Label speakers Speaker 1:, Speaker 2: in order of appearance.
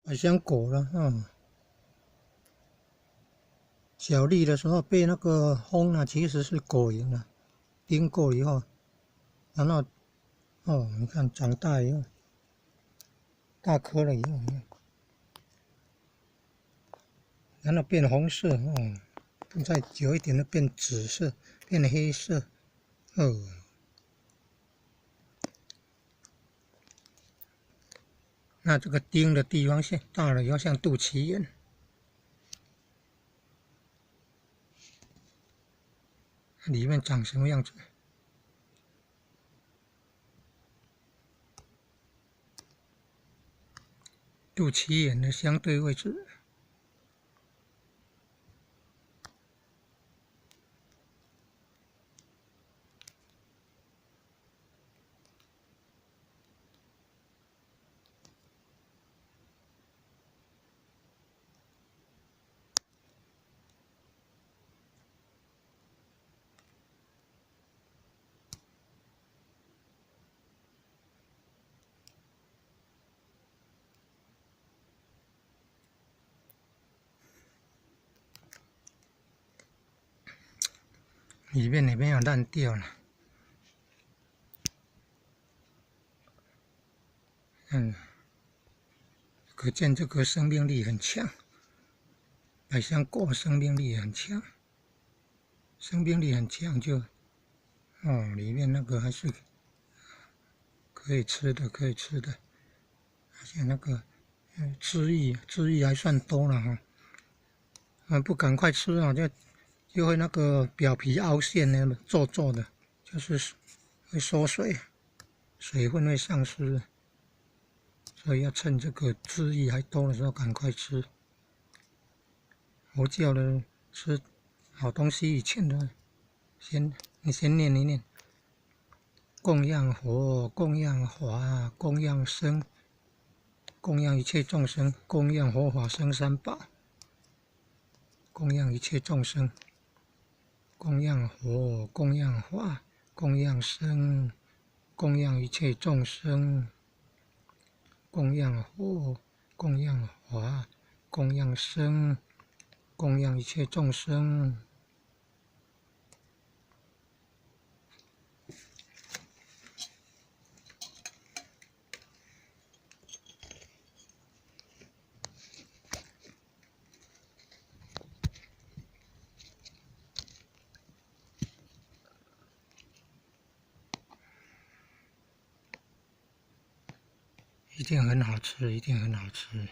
Speaker 1: 百香果了小粒的时候被那个风啊，其实是果蝇啊，叮过以后，然后你看长大以后，大颗了以后，然后变红色再久一点就变紫色，变黑色那这个钉的地方现大了以后像肚脐眼。里面长什么样子？肚脐眼的相对位置。里面也没有烂掉了，可见这个生命力很强。百香果生命力很强，生命力很强就里面那个还是可以吃的，可以吃的，而且那个汁液还算多了不赶快吃就会那个表皮凹陷呢，皱皱的，就是会缩水，水分会丧失，所以要趁这个汁液还多的时候赶快吃。佛教的吃好东西以前的，你先念一念：供养佛，供养法，供养僧，供养一切众生，供养佛法僧三宝，供养一切众生，供养佛，供养法，供养僧，供养一切众生，供养佛，供养法，供养僧，供养一切众生。一定很好吃，一定很好吃。